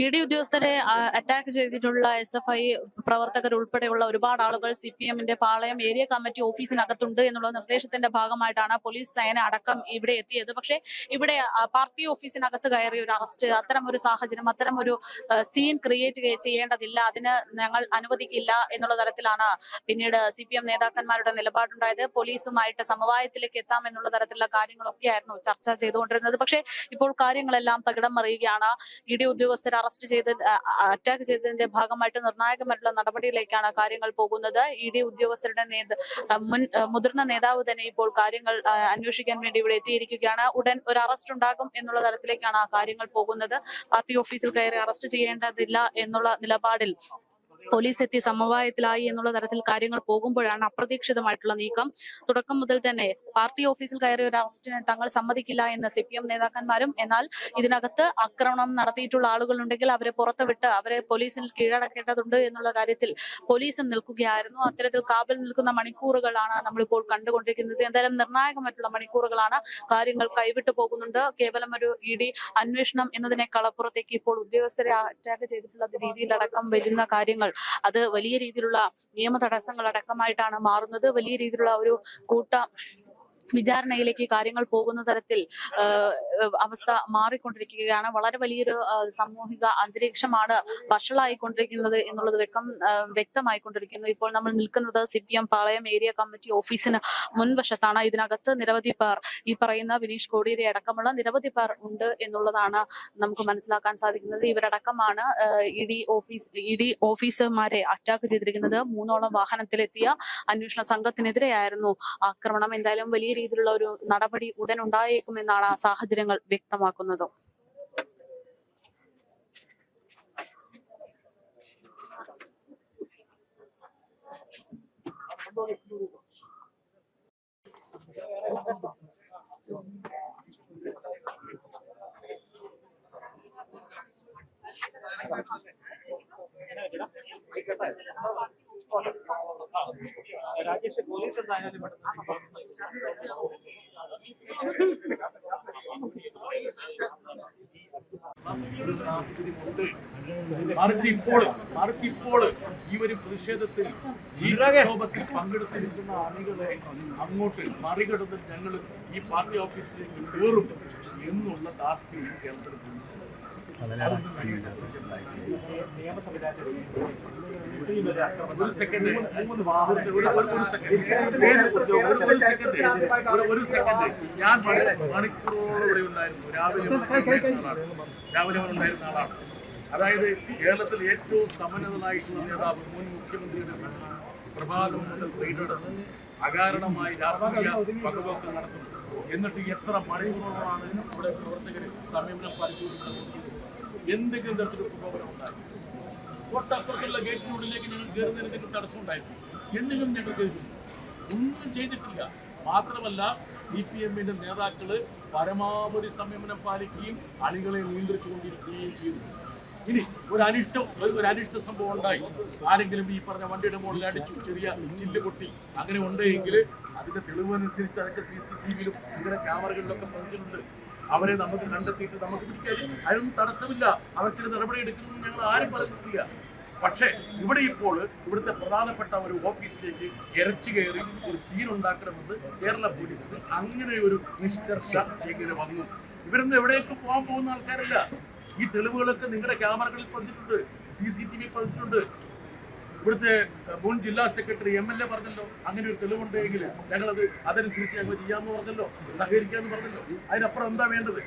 ED ഉദ്യോഗസ്ഥരെ attack ചെയ്തിട്ടുള്ള SFI പ്രവർത്തകർ ഉൾപ്പെടെയുള്ള ഒരുപാട് ആളുകൾ CPM-ന്റെ പാളയം ഏരിയ കമ്മിറ്റി ഓഫീസിനകത്തുണ്ട് എന്നുള്ള നിർദ്ദേശത്തിന്റെ ഭാഗമായിട്ടാണ് പോലീസ് സേന അടക്കം ഇവിടെ എത്തിയത്. പക്ഷേ ഇവിടെ പാർട്ടി ഓഫീസിനകത്ത് കയറിയ ഒരു അറസ്റ്റ്, അത്തരം ഒരു സാഹചര്യം, അത്തരം ഒരു സീൻ ക്രിയേറ്റ് ചെയ്യേണ്ടതില്ല, അതിന് ഞങ്ങൾ അനുവദിക്കില്ല എന്നുള്ള തരത്തിലാണ് പിന്നീട് CPM നേതാക്കന്മാരുടെ നിലപാടുണ്ടായത്. പോലീസുമായിട്ട് സമവായത്തിലേക്ക് എത്താം എന്നുള്ള തരത്തിലുള്ള കാര്യങ്ങളൊക്കെയായിരുന്നു ചർച്ച ചെയ്തുകൊണ്ടിരുന്നത്. പക്ഷേ ഇപ്പോൾ കാര്യങ്ങളെല്ലാം തകിടം മറിയുകയാണ്. ED ഉദ്യോഗസ്ഥരെ അറസ്റ്റ് ചെയ്ത് അറ്റാക്ക് ചെയ്തതിന്റെ ഭാഗമായിട്ട് നിർണായകമായിട്ടുള്ള നടപടിയിലേക്കാണ് കാര്യങ്ങൾ പോകുന്നത്. ED ഉദ്യോഗസ്ഥരുടെ മുതിർന്ന നേതാവ് തന്നെ ഇപ്പോൾ കാര്യങ്ങൾ അന്വേഷിക്കാൻ വേണ്ടി ഇവിടെ എത്തിയിരിക്കുകയാണ്. ഉടൻ ഒരു അറസ്റ്റ് ഉണ്ടാകും എന്നുള്ള തരത്തിലേക്കാണ് കാര്യങ്ങൾ പോകുന്നത്. പാർട്ടി ഓഫീസിൽ കയറി അറസ്റ്റ് ചെയ്യേണ്ടതില്ല എന്നുള്ള നിലപാടിൽ പോലീസ് എത്തി സമവായത്തിലായി എന്നുള്ള തരത്തിൽ കാര്യങ്ങൾ പോകുമ്പോഴാണ് അപ്രതീക്ഷിതമായിട്ടുള്ള നീക്കം. തുടക്കം മുതൽ തന്നെ പാർട്ടി ഓഫീസിൽ കയറിയ ഒരു അറസ്റ്റിനെ തങ്ങൾ സമ്മതിക്കില്ല എന്ന് CPM നേതാക്കന്മാരും, എന്നാൽ ഇതിനകത്ത് ആക്രമണം നടത്തിയിട്ടുള്ള ആളുകളുണ്ടെങ്കിൽ അവരെ പുറത്തുവിട്ട് അവരെ പോലീസിൽ കീഴടക്കേണ്ടതുണ്ട് എന്നുള്ള കാര്യത്തിൽ പോലീസും നിൽക്കുകയായിരുന്നു. അത്തരത്തിൽ കാവൽ നിൽക്കുന്ന മണിക്കൂറുകളാണ് നമ്മളിപ്പോൾ കണ്ടുകൊണ്ടിരിക്കുന്നത്. എന്തായാലും നിർണായകമായിട്ടുള്ള മണിക്കൂറുകളാണ്. കാര്യങ്ങൾ കൈവിട്ടു പോകുന്നുണ്ട്. കേവലം ഒരു ED അന്വേഷണം എന്നതിനേക്കാൾ അപ്പുറത്തേക്ക് ഇപ്പോൾ ഉദ്യോഗസ്ഥരെ അറ്റാക്ക് ചെയ്തിട്ടുള്ള രീതിയിലടക്കം വരുന്ന കാര്യങ്ങൾ അത് വലിയ രീതിയിലുള്ള നിയമ തടസ്സങ്ങൾ അടക്കമായിട്ടാണ് മാറുന്നത്. വലിയ രീതിയിലുള്ള ഒരു വിചാരണയിലേക്ക് കാര്യങ്ങൾ പോകുന്ന തരത്തിൽ അവസ്ഥ മാറിക്കൊണ്ടിരിക്കുകയാണ്. വളരെ വലിയൊരു സാമൂഹിക അന്തരീക്ഷമാണ് വഷളായിക്കൊണ്ടിരിക്കുന്നത് എന്നുള്ളത് വ്യക്തമായിക്കൊണ്ടിരിക്കുന്നു. ഇപ്പോൾ നമ്മൾ നിൽക്കുന്നത് CPM പാളയം ഏരിയ കമ്മിറ്റി ഓഫീസിന് മുൻവശത്താണ്. ഇതിനകത്ത് നിരവധി പേർ, ഈ പറയുന്ന വിനീഷ് കോടിയേരി അടക്കമുള്ള നിരവധി പേർ ഉണ്ട് എന്നുള്ളതാണ് നമുക്ക് മനസ്സിലാക്കാൻ സാധിക്കുന്നത്. ഇവരടക്കമാണ് ED ഓഫീസർമാരെ അറ്റാക്ക് ചെയ്തിരിക്കുന്നത്. 3ഓളം വാഹനത്തിലെത്തിയ അന്വേഷണ സംഘത്തിനെതിരെയായിരുന്നു ആക്രമണം. എന്തായാലും വലിയ രീതിയിലുള്ള ഒരു നടപടി ഉടൻ ഉണ്ടായേക്കുമെന്നാണ് സാഹചര്യങ്ങൾ വ്യക്തമാക്കുന്നത്. രാജേഷ് പോലീസ് എന്തായാലും മറിച്ച് ഇപ്പോൾ ഈ ഒരു പ്രതിഷേധത്തിൽ ഈ പ്രക്ഷോഭത്തിൽ പങ്കെടുത്തിരിക്കുന്ന അണികളെ അങ്ങോട്ട് മറികടന്ന് ഞങ്ങൾ ഈ പാർട്ടി ഓഫീസിലേക്ക് കയറും എന്നുള്ള ധാർഷ്ട്യം കേരളത്തിൽ പോലീസ് ഒരു സെക്കൻഡ് ഞാൻ മണിക്കൂറോളം ഇവിടെ ഉണ്ടായിരുന്നു. രാവിലെ ഉണ്ടായിരുന്ന ആളാണ്. അതായത് കേരളത്തിൽ ഏറ്റവും സമന്നതനായിട്ടുള്ള നേതാവ്, മുൻ മുഖ്യമന്ത്രിയുടെ പ്രഭാതം മുതൽ വൈകിട്ട് അകാരണമായി രാഷ്ട്രീയ പകപോക്ക് നടത്തുന്നു. എന്നിട്ട് എത്ര മണിക്കൂറുകളാണ് ഇവിടെ പ്രവർത്തകർ സമീപനം പാലിച്ചുകൊണ്ടിരുന്നത്? എന്തെങ്കിലും തരത്തിലുള്ള പ്രകോപനം ഉണ്ടായി? തൊട്ടപ്പുറത്തുള്ള ഗേറ്റിനുള്ളിലേക്ക് ഞങ്ങൾ കയറുന്നതിന് എന്തെങ്കിലും തടസ്സം ഉണ്ടായിരുന്നു? എന്തെങ്കിലും ഞങ്ങൾ കേൾക്കുന്നു? ഒന്നും ചെയ്തിട്ടില്ല. മാത്രമല്ല CPM-ന്റെ നേതാക്കള് പരമാവധി സംയമനം പാലിക്കുകയും അണികളെ നിയന്ത്രിച്ചുകൊണ്ടിരിക്കുകയും ചെയ്തു. ഇനി ഒരു അനിഷ്ട സംഭവം ഉണ്ടായി, ആരെങ്കിലും ഈ പറഞ്ഞ വണ്ടിയുടെ മുകളിൽ അടിച്ചു, ചെറിയ ചില്ല് പൊട്ടി, അങ്ങനെ ഉണ്ടെങ്കിൽ അതിന്റെ തെളിവനുസരിച്ച് അതൊക്കെ CCTV-യിലും ഇവിടെ ക്യാമറകളിലൊക്കെ പതിച്ചിട്ടുണ്ട്. അവരെ നമുക്ക് കണ്ടെത്തിയിട്ട് നമുക്ക് പിടിക്കാൻ അതിനൊന്നും തടസ്സമില്ല. അവർക്കൊരു നടപടി എടുക്കുന്നതെന്ന് ഞങ്ങൾ ആരും പറഞ്ഞിട്ടില്ല. പക്ഷേ ഇവിടെ ഇപ്പോൾ ഇവിടുത്തെ പ്രധാനപ്പെട്ട ഒരു ഓഫീസിലേക്ക് ഇരച്ചു കയറി ഒരു സീൻ ഉണ്ടാക്കണമെന്ന് കേരള പോലീസിന് അങ്ങനെ ഒരു നിഷ്കർഷ എങ്ങനെ വന്നു? ഇവരൊന്നും എവിടേക്ക് പോകാൻ പോകുന്ന ആൾക്കാരല്ല. ഈ തെളിവുകളൊക്കെ നിങ്ങളുടെ ക്യാമറകളിൽ പതിച്ചിട്ടുണ്ട്, CCTV പതിച്ചിട്ടുണ്ട്. ഇവിടുത്തെ മുൻ ജില്ലാ സെക്രട്ടറി MLA പറഞ്ഞല്ലോ, അങ്ങനെ ഒരു തെളിവുണ്ടെങ്കിൽ ഞങ്ങളത് അതനുസരിച്ച് ഞങ്ങൾ ചെയ്യാമെന്ന് പറഞ്ഞല്ലോ, സഹകരിക്കാമെന്ന് പറഞ്ഞല്ലോ. അതിനപ്പുറം എന്താ വേണ്ടത്?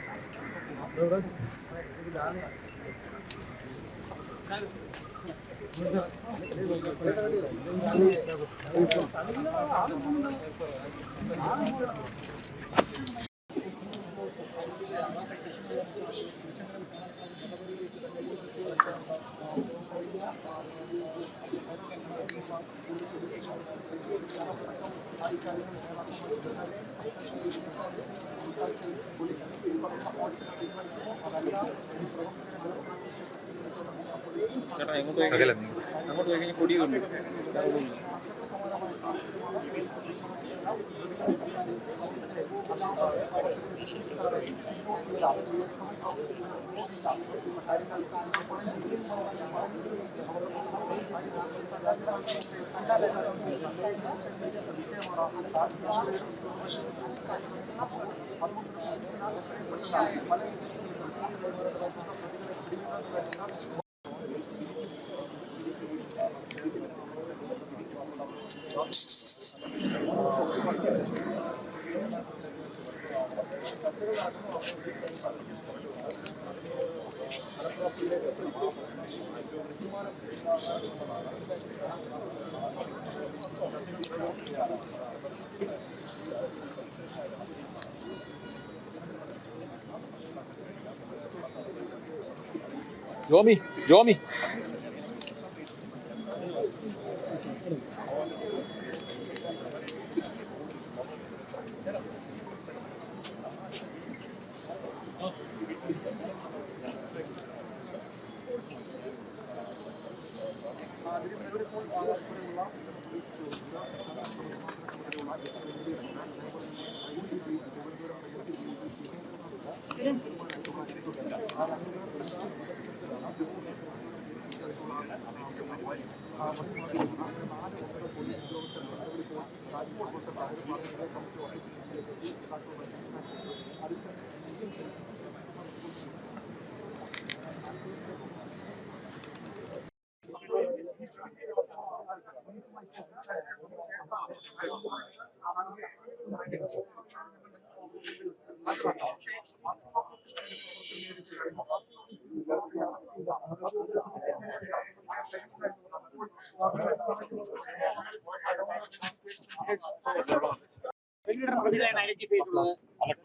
ചേട്ടാ അങ്ങോട്ട് പോയി കഴിഞ്ഞാൽ പൊടിയുണ്ട്. ജോമി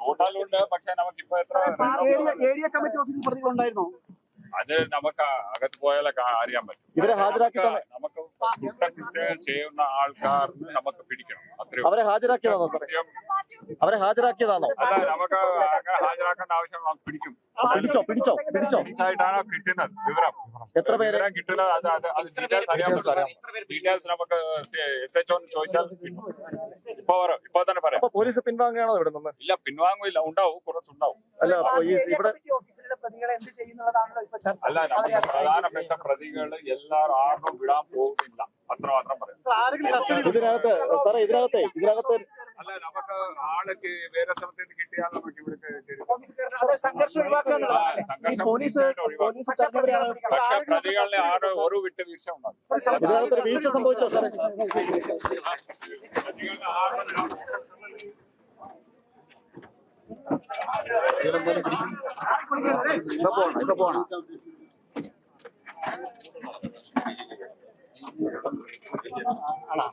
ടോട്ടലുണ്ട്. പക്ഷെ നമുക്കിപ്പോ എത്ര ഏരിയ കമ്മിറ്റി ഓഫീസിൽ പ്രതികളുണ്ടായിരുന്നോ? അത് നമുക്ക് അകത്ത് പോയാലേ അറിയാൻ പറ്റും. ഇവരെ ഹാജരാക്കി നമുക്ക് കുറ്റകൃത്യം ചെയ്യുന്ന ആൾക്കാരിന് നമുക്ക് പിടിക്കണം. അത്രയും അവരെ ഹാജരാക്കിയതാണോ സാറേ? അവരെ ഹാജരാക്കിയതാണോ? അല്ല, നമുക്ക് ഹാജരാക്കേണ്ട ആവശ്യം നമുക്ക് പിടിക്കും. പിടിച്ചായിട്ടാണ് കിട്ടുന്നത് വിവരം. എത്ര പേര് കിട്ടുന്നത് അത് ഡീറ്റെയിൽസ് അറിയാൻ പറ്റും. ഡീറ്റെയിൽസ് നമുക്ക് SHO ചോദിച്ചാൽ കിട്ടും. ഇപ്പൊ തന്നെ പറയാം. പോലീസ് പിൻവാങ്ങുകയാണോ ഇവിടെ നിന്ന്? ഇല്ല, പിൻവാങ്ങില്ല. ഉണ്ടാവും, കുറച്ചുണ്ടാവും. അല്ല, ഇവിടെ അല്ല, നമുക്ക് പ്രധാനപ്പെട്ട പ്രതികൾ എല്ലാവരും ആർക്കും വിടാൻ പോകുന്നില്ല. അത്രമാത്രം പറയാം. ഇതിനകത്ത് അല്ല, നമുക്ക് ആൾക്ക് വേറെ സ്ഥലത്ത് നിന്ന് കിട്ടിയാൽ നമുക്ക് ഇവിടെ പക്ഷെ പ്രതികളിലെ ആട് ഒരു വിട്ടുവീഴ്ച ഉണ്ടാകും. ഇതിനകത്തൊരു വീഴ്ച സംഭവിച്ചോ സാറേ? പ്രതികളുടെ ആട് ഇപ്പൊ പോണം ആണോ?